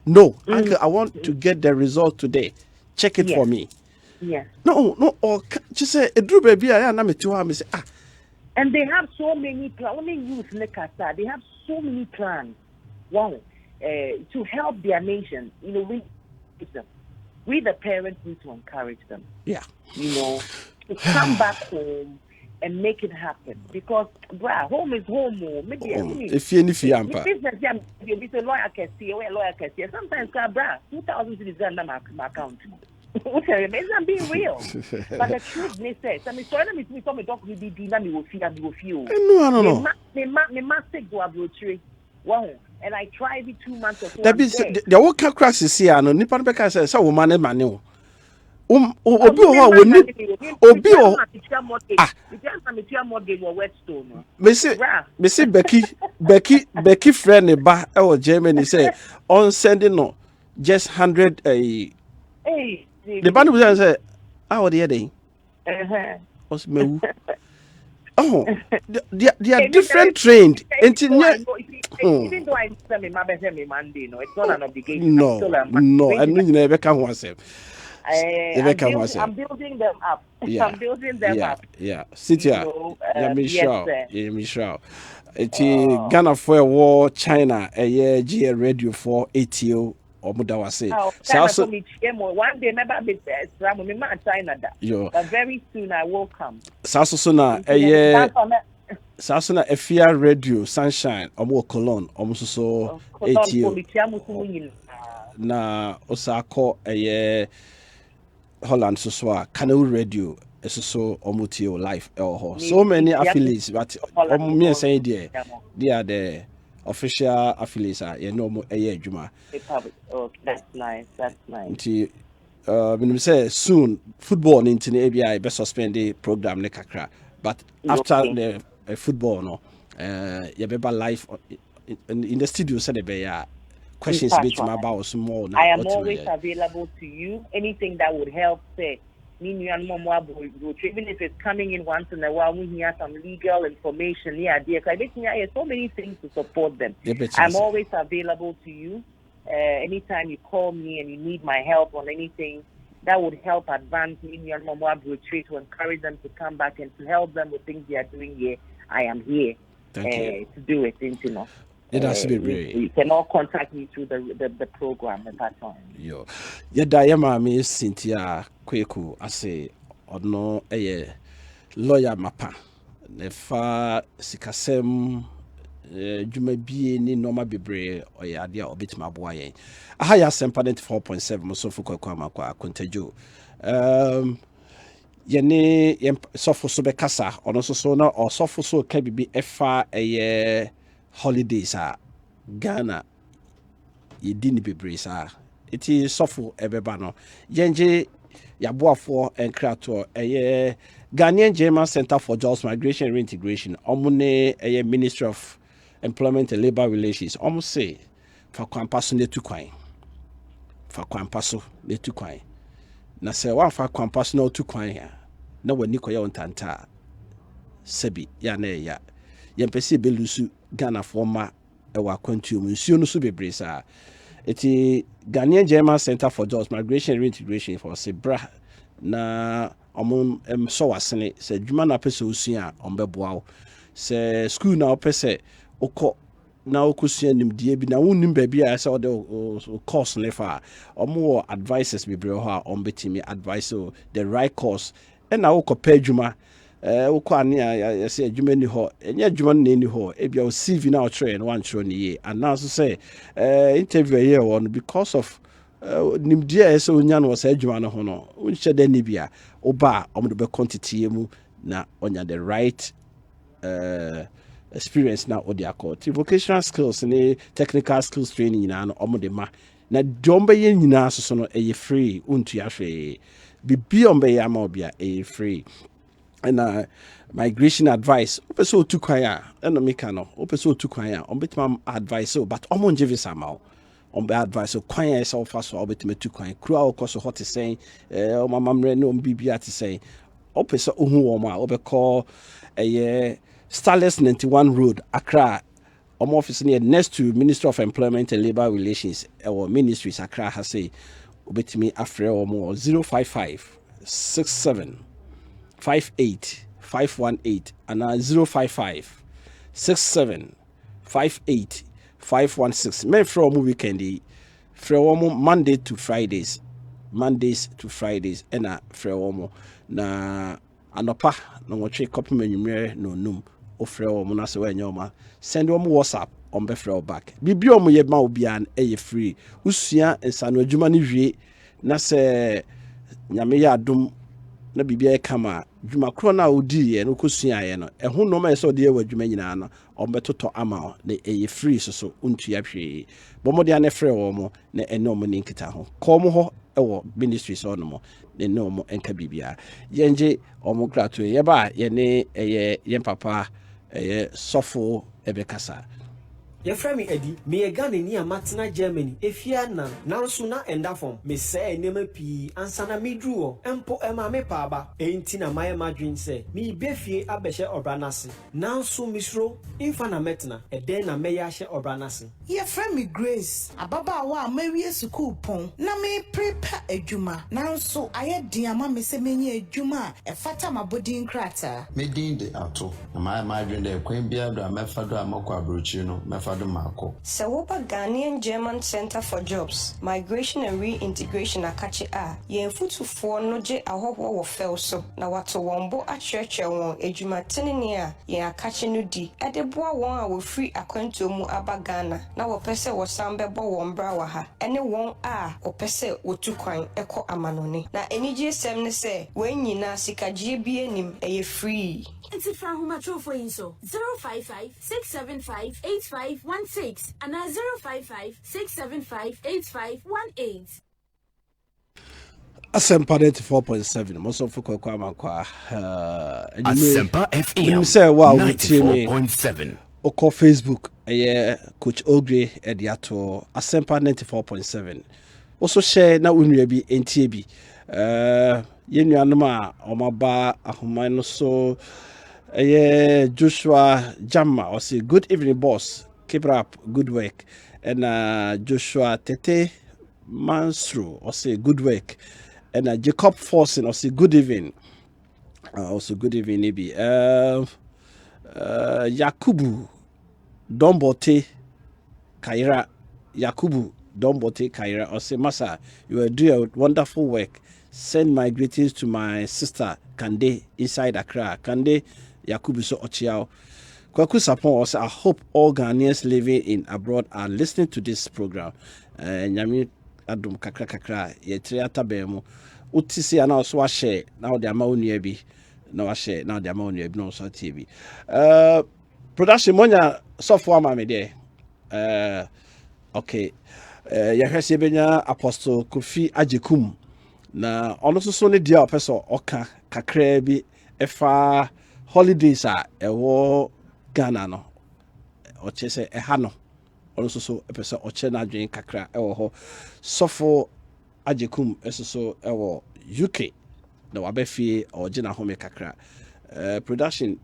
No, uncle, I want to get the result today. Check it for me. Yes. No, or just say a drew baby. I am to him. Say And they have so many plans. Only youth Nekasa, they have so many plans. One, to help their nation. You know, we the parents need to encourage them. Yeah. You know, to come back home and make it happen. Because home is home. If you business, a lawyer can see, a lawyer can see. Sometimes 2,000 cities are my account. I'm being real. But the truth may say, I mean, so let me come and talk with you, me will feel. No. They must take to Abrokyire. Wow. And I tried it 2 months ago. That be the work crisis here. No, Nippon Becca says, so woman, man. Obi me say Becky friend ba e Germany say on sending no just 100 the band was say how the day was me they are different trained even though I send my best Monday, no, it's not an obligation. No, I know you never can one say. I'm building them up. Yeah. I'm building them up. Yeah. Sit here. Yes, Michelle. It's Ghana for war, China, a year GA radio for ATO or Mudawase. One day, maybe China. But very soon I will come. Sasuna, a year. Sasuna, Efia radio, Sunshine, or Cologne, almost so ATO. Na Osako, a year. Holland so Canoe Radio so Omutio Life so many affiliates but me say they are the official affiliates you know more Juma. Okay, that's nice. When we say soon football into the ABI best suspend the program ne kakra but after the football no you be live in the studio said be questions about small. I am always available to you. Anything that would help, say, even if it's coming in once in a while, we hear some legal information. Yeah, dear, I so many things to support them. I'm always available to you. Anytime you call me and you need my help on anything that would help advance Abrokyire to encourage them to come back and to help them with things they are doing here, I am here to do it. You know. It has to be brave. You can all contact me through the program at that time. Yo, Yama me Cynthia Kwaku I say or no lawyer mapa. Nefa sikasem Juma be ni normal bebre or ya dia obit my boy. I hire Asempa94.7 so for Kwaku Amankwatia Akonta. Yene sofo so bekasa ono so na or sofo so ka bibi efa holidays Ghana yedini bebre sa eti sofo ebeba no yenje yaboafo enkrato Ghanaian German Center for Jobs Migration and Reintegration omune Ministry of Employment and Labor Relations almost say fa kwampaso netu kwan na se wa fa kwampaso na otu kwan ya na wani koye ontanta sebi ya na ya yempese belusu Ghana forma ewa kwantum nsuo no so bebre sa eti Ghanaian German Center for Jobs Migration and Reintegration for Sebra na omon so wasene se dwuma na pese osua ombeboa se school na opese okọ na okusua nimdie bi na wonnim ba bi a se ode course lefa omo advices bebre ho a ombetimi advice the right course and na okọ adwuma ukọ ane ya se adwuma ni ho enye adwuma no ni ho ebia o CV na o try no wan try no ye and now so say interview here on because of nimdia so onya no say adwuma no ho no unche da ni bia oba omo be quantity mu na onya the right experience na odi akọ vocational skills ni technical skills training na no omo de ma na domba ye nyina so no free untu ahwe bibi on be yama obia a free and migration advice ope so tu kwan a eno meka no ope so tu kwan a on betima advice so but omon give us amount on be advice so kwan ya so fa so obetima tu kwan kru a okoso hot saying o mama mre no bibia te saying ope so ohu wo ma obe call Starless 91 Road Accra office near next to Ministry of Employment and Labour Relations or Ministries Accra has say obetimi afre or more 055 67 58 518 and 055 67 58 516. Me from weekend from Mondays to Fridays and from na anopa na watch copy menumere no num ofre o na se wanyoma send them WhatsApp on befre back bibi o ye ma obi an free usua nsano adwuma ni wie na se nyame ya adom na bibia e kama dwuma kro na odi ye no kosua ye no e ho no ma so de ye wadwuma nyina no on betoto ama na free so untua hwe bomode an frɛ wo mo na ene mo ni nkita ho kom ho ewo ministries on mo ne no mo enka bibia yenje omo grato ye ba ye ne ye papa sofo ebekasa Your friend me Eddie, me a gun in Matna Germany. If you are now sooner and that form, me say name P ansana me drew, empo ema me paba, ain't my imagine say, me befie abeshe obranasi. Now so misro, infana metna, a den a mayashe obranasi. Your friend me Grace, a baba wa Mary Suku pon, na me prepare a juma. Now so I had diama me se me juma, a fata my body in crater. Me din de ato, my imagine the queen beard, my father, Moko Abrokyire Sawopa Ghanaian German Center for Jobs, Migration and Reintegration Akache A, yen futu for noje ahoho wo felso, na wato wombo a church won ejuma tenenia, yen akache no di, edeboa won a wo free Akonta mu aba Ghana, na wo pese wo sambe bo wombra wa ha, ene won a wo pese wo tu kwan eko amanone. Na enije sem ne se, wen nyina sikagye bi enim eye free. It's a fan who much for you so 055 675 8516 and 055 675 8518. Asempa94.7 most of Kwaku Amankwatia Asempa FM say wow 94.7 oko Facebook coach Ogre ediato Asempa94.7 also share na unua bi entie bi yenuanom a omaba ahoma no so Joshua Jamma or say good evening boss, keep it up, good work. And Joshua Tete Mansru or say good work. And Jacob Forsen or say good evening. Also good evening maybe. Yakubu Dombote Kaira Yakubu Dombote Kaira or say Masa, you are doing wonderful work. Send my greetings to my sister Kande inside Accra. Kande Yakubu so Ochiao. Kwaku Sapon also, I hope all Ghanaians living in abroad are listening to this program. Nyami adum kakra ye triata bemu. Utisi ana so share now the amount bi. Now share now the amount bi no so TV. Production monya software ma me there. Okay. Yahwese benya Apostle Kofi Ajekum. Na ono so ne dia opeso oka kakra bi efa holidays a ewo Ghana no o chese eha no ono so epeso o che na adwen kakra ewo ho sofo Ajekum eso ewo UK na wabefie o gina home kakra production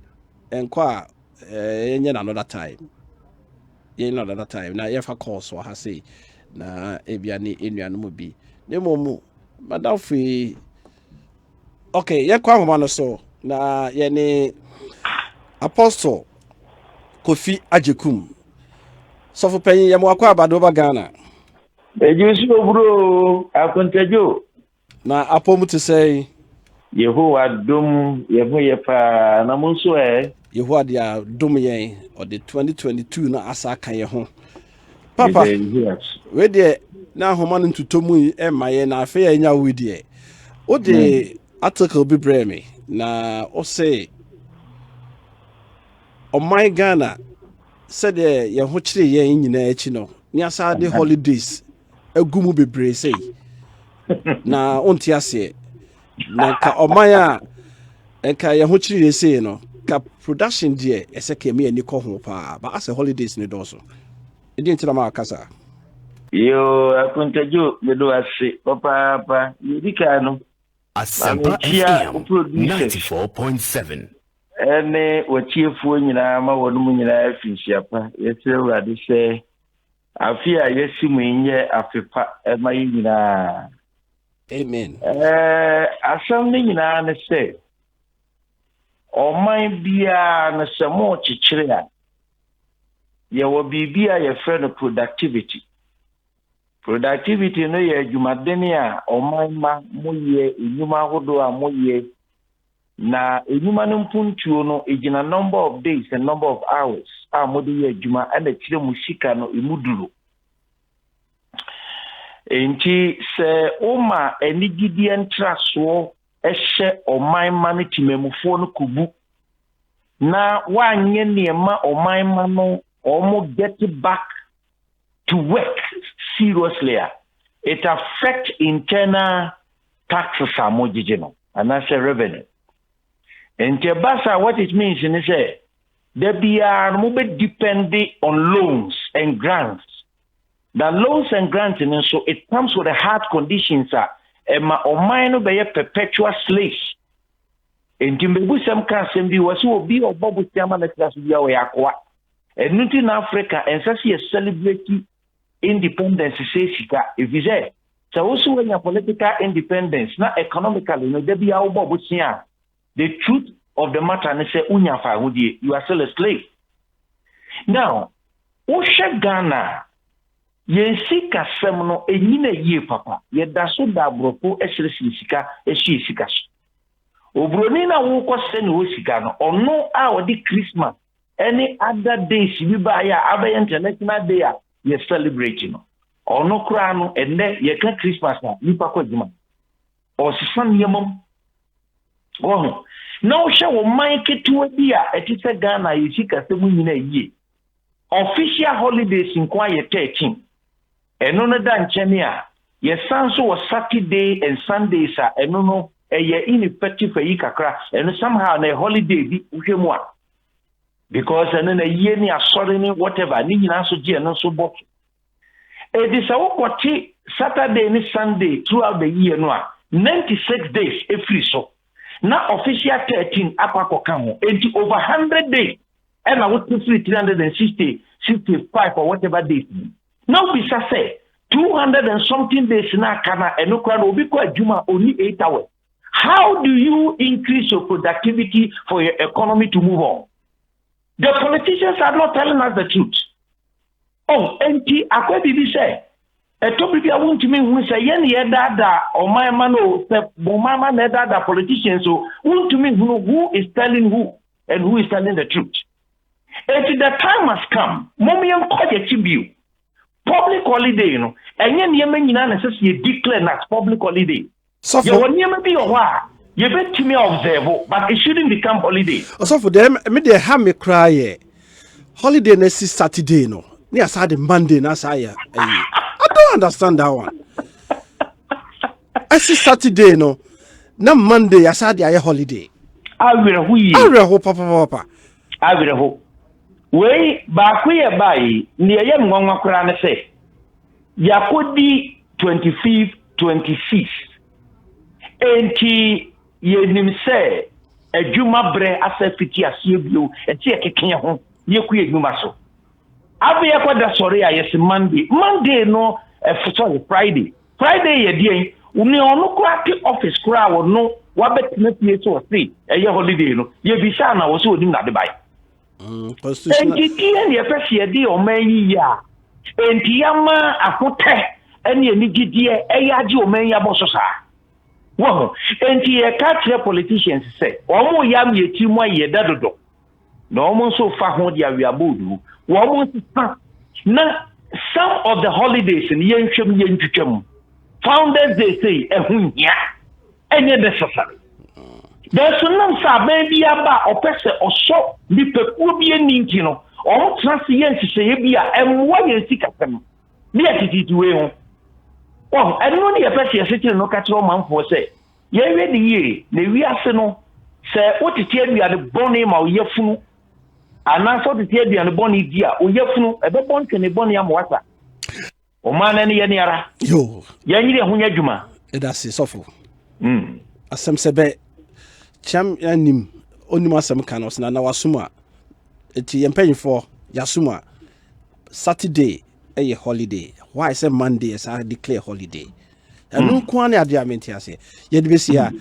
enkwa yenye na another time na yefa course wa ha say na ebia ni enuanom bi ne momu madam free okay ye kwa mama no so na ye ni Apostle Kofi Ajekum so for penyin ye mo akwa abado ba Ghana ejusi obro akontajo na apomu to say Yehowa dum yeho ye pa na monso Yehowa dia dum yen or the 2022 na asa kan ye ho papa we de na homanu ntutomu e maye na afa ya nya wudie o de article bi breme na o say o my Ghana said ye ho kire ye nyina achi no ni asa de holidays agumu bebre say na onti ase Nka omaya enka ye ho chiri say no ka production die ese ka me ani ko ho pa ba as holidays ni do so e di ntira ma kasa Yo Akonta jo me do ase papa yidika no Asempa FM 94.7 ene wachiefuo nyina ma wonum nyina afinsiapa yesere urade se afia yesi munye afepa ema nyina amen asam ni nyina ne se oman bia na samo chichire a ye wo bibia ye friend productivity no ye adwumadeni a oman ma moye enyuma hodo a moye na enyuma no mpuntuo no ejina number of days and number of hours a modi ye adwuma ana kire musika no emuduro enti se oma enigidi entraso ehye oman ma no timemufo no kubu na wanye niema oman ma no omo get back to work seriously. It affects internal taxes amojijino and that's a revenue. And Tebasa, what it means is say there be depending on loans and grants. The loans and grants, and so it comes with the hard conditions. O mine be a perpetual slave. And Timbebu some can be was will be or Bobu Tiamana class be our aqua. And in Africa, and such a celebrating independence says if you say so also when your political independence, not economically, no there be our Bobu the truth of the matter is say you are still a slave. Now, Osha Ghana Yensi kasem no enyina yie papa ye daso da broko esresi sika eshi sika obroni na wo kwose ne wo sika no ono a odi Christmas any other days bi ba ya abaya international day a ye celebrate no ono kura no enne ye ka Christmas na nipa kwadwuma o sisan yemom wo na wo hwe wo man ketewa bi a etise Ghana ye sika semu nyina yie official holidays in kwa ye 13 eno no da nchene a ye sanso was Saturday and Sundays a eno no ye ineffective yi kakra eno somehow na holiday bi uhwemu a because eno na ye ni asori ni whatever ni nyina so je eno so bot e di sa wokoti Saturday ni Sunday throughout the year no a 96 days every so na official 13 apakọ ho enti over 100 days and I would put 360 65 or whatever days. Now we say 200 and something days na kana eno kwa no bi kwa juma only 8 hours. How do you increase your productivity for your economy to move on? The politicians are not telling us the truth. Oh, enti akwa bibi say eto bibi a won't me hu say yen ye dada o my man o se bo mama na dada politicians so won't me who is telling who and who is telling the truth. And the time has come. Mommy am quite a tribute. Public holiday, you know. And yen nyina na say you declare that public holiday. So you want nyama be your wa. You bet to me observe, but it shouldn't become holiday. So for them, me they have me cry. Holiday next Saturday, no. Near Saturday, Monday, na say. I don't understand that one. I see Saturday, no. Na Monday, I Saturday, I holiday. I will hope, papa. I will hope. We bakuye bai ni ye mwanwa kura ne se yakodi 25 26 enti ye nim se adwuma bre asafiti asie bio enti ekeke ho ye ku adwuma so abe ye kwada sori a yes Monday no sorry Friday ye die uni onu kura ke office kura wo no wabetime pie so say eye holiday no ye bisa na wo so onim na de bai constitutional and the first o man ya enti yama akote ene enigidie eyaje o man ya bososa wo enti e ka tre politicians say omo yam ye ti mo ye dadodo na omo so fa ho dia wi abodu wo omo sipa na some of the holidays in yenhwem yentwetwem founders they say ehunya enye necessary. There's no baby about or person or so the peculiar ninkino or transience say be and why you seek at them. The attitude way. Oh, I don't know the person sitting no catch one man for say. ye we di ye le wi ase no se otiti aduane boni ma oyefunu ana so titi aduane boni di a oyefunu ebe bon tene boni amwasa o man ne ye ne ara yo ye nyire hunya dwuma that's sofo asem sebe cham anim onim asem kan osna na wasuma eti yempanyfo yasuma Saturday a holiday why say Monday is I declare holiday and no kwane ade amenti ase ye de besia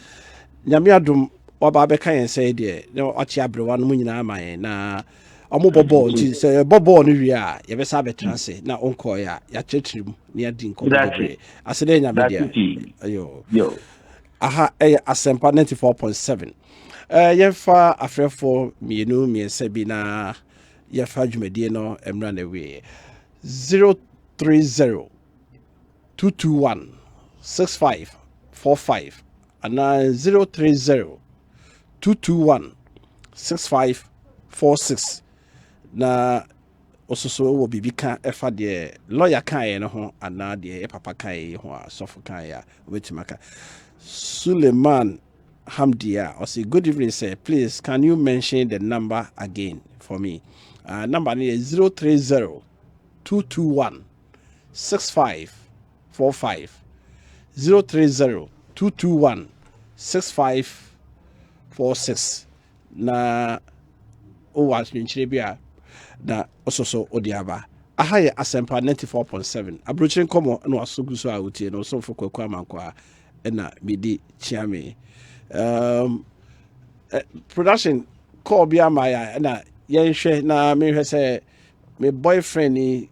nyame adom oba be kan say de no achi abrewa no nyina amaye na omobobo ti say bobo no wi a ye be sa betra ase na onko ya chechrim ne adi nko bebre ase de nyame de ayo aha Asempa 94.7 yefa afrefo mienu miense bi na yefa dwumadie no emra na we 030 221 6545 and 030 221 6546 na ososo wo bibika efa de lawyer kan no ho ana de papa kan ho asofo kan ya wetimaka Suleiman Hamdia or say good evening sir, please can you mention the number again for me? Number is 030 221 6545 030 221 6546 na o was nchire na ososo odiaba aha ye Asempa 94.7 AbrokyireNkomo no asogu so awutie no so for Kwaku Amankwatia na midi chiame production call bia my na yenhwe na me hwe say my boyfriend ni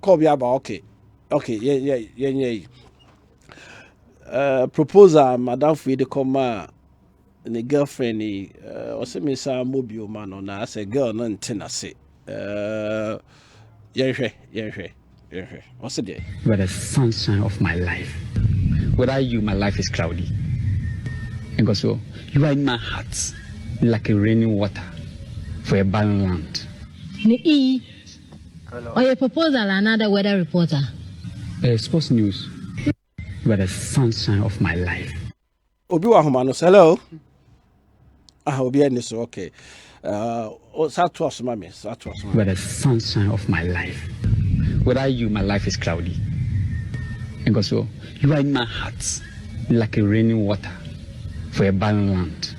call bia ba okay yeah proposal madam for the come the girlfriend ni o say me sa mobile man na say girl no ntina say yenhwe what's it there? You are the sunshine of my life. Without you, my life is cloudy. And also, you are in my heart like a raining water for a barren land. Hello. Or your proposal, another weather reporter? Sports news. You are the sunshine of my life. Obiwa Humanos, hello. Obi and this okay. You are the sunshine of my life. Without you, my life is cloudy. And also, you are in my heart like a raining water for a barren land.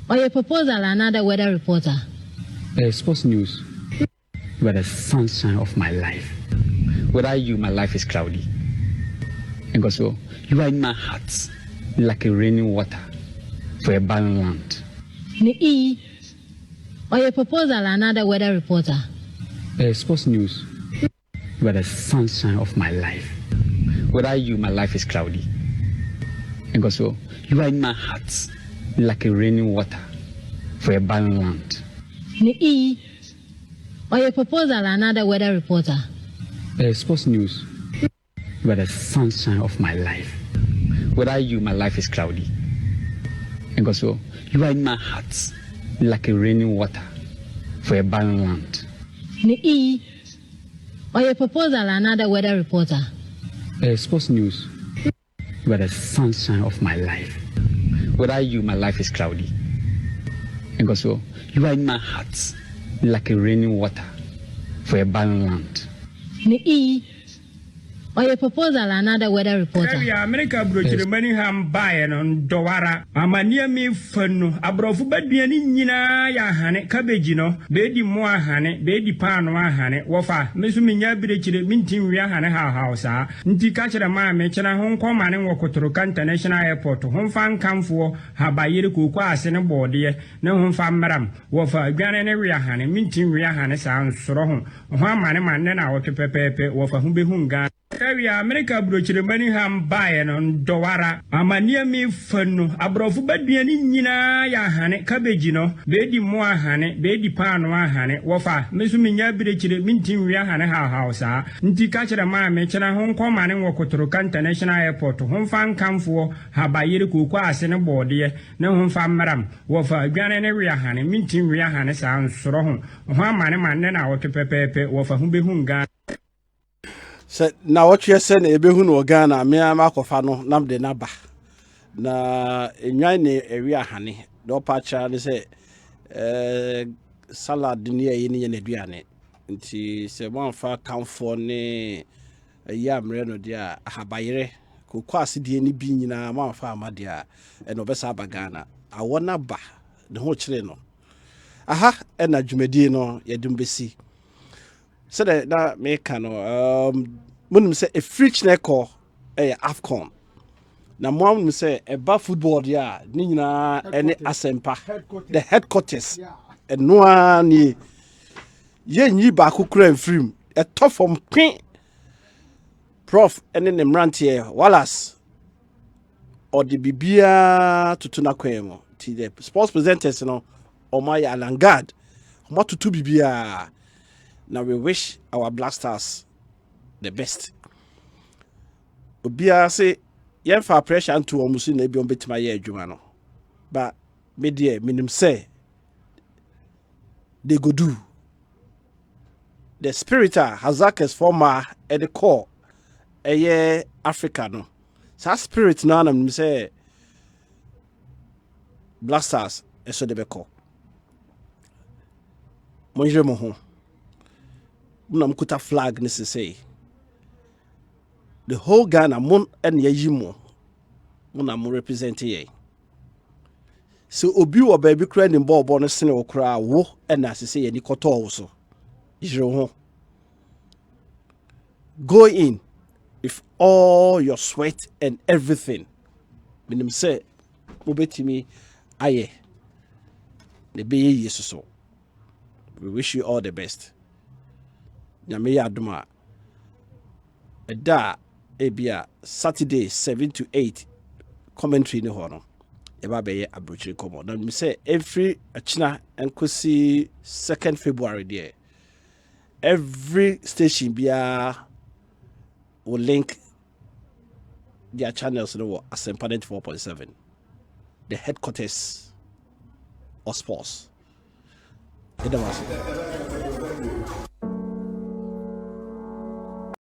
Or your proposal, another weather reporter? Sports news. You are the sunshine of my life. Without you, my life is cloudy. And also, you are in my heart like a raining water for a barren land. Or your proposal, another weather reporter? Sports news. You are the sunshine of my life. Without you, my life is cloudy. And also, you are in my heart like a raining water for a barren land. Or your proposal, another weather reporter? Sports news. You are the sunshine of my life. Without you, my life is cloudy. And also, you are in my heart like a raining water for a barren land. Or your proposal, another weather reporter? Sports news. You are the sunshine of my life. Without you, my life is cloudy. And also, you are in my heart like a raining water for a barren land. Or your proposal, another weather reporter? America Abrokyire Nkomo ham bae no ndowara amania mi fanu abrofu baduani nyina ya hane cabbage no beedi mo ahane beedi paano ahane wofa mesu minya birekire mintin wi ahane ha sa nti ka kire ma me kina ho nkoma ne wokotoro international airport ho fa nkamfo ha bayire koku ase ne boode ne ho fa mram wofa adwane ne wi ahane mintin wi ahane sa nsoro ho amane manne na wotepepepe wofa hu behunga America Abrokyire Nkomo ham bae no ndowara amania mi fanu abrofu baduani nyina ya hane cabbage no beedi mo ahane beedi paano ahane wofa mesu minya birekire mintin wi ahane ha sa nti ka kire ma me kina ho nkoma ne wokotoro international airport ho fa nkamfo ha bayire koku ase ne boode ne ho fa mram wofa adwane ne wi ahane mintin wi ahane sa nsoro ho amane manne na wotepepepe wofa hu behunga So now what you saying e be hu no Ghana me amakofa no nam de na ba. Na enwan ne area hane. Do pa cha ne say salad ni ayi ne na aduane. Nti se mo fa kamfo ne ya mre no dia ahabayere kokọ asedie ni bi nyina mo fa amade a no be sa ba Ghana. Awona ba de ho kire no. Aha na dwumadi no yedum besi. So that na make no munum say a free chineko AFCON. Na mo say a ba football dia ni nyina any Asempa the headquarters and no ani ye nyi ba kokura mfrim a top from pin prof ene ne mrantie Wallace or the bibia tutuna kwemo ti the sports presenters no o my alangard mo tutu bibia. Now we wish our Black Stars the best. Obia say yen fa pressure into omusu na ebi on betima ye adwuma no. But me dear minim say they go do. The spirit Hazak's former at the core a Africa no. So spirit na na me say Black Stars eso de beko. Monje mo ho. Muna mkuta flag ni say the whole Ghana mon and yajimo muna mo represent ye. So obi wo baby kra ni ball no sene wo kra wo and as say ye ni koto wo so. Ijiro ho. Go in with all your sweat and everything. Minim say obetimi aye. The be ye so. We wish you all the best. Nyame ya adoma. Eda ebia Saturday 7 to 8 commentary ni ho no. Eba be ye AbrokyireNkomo. Na me say every achina enkosi 2nd February there. Every station bia will link their channels no Asempa94.7. The headquarters of sports.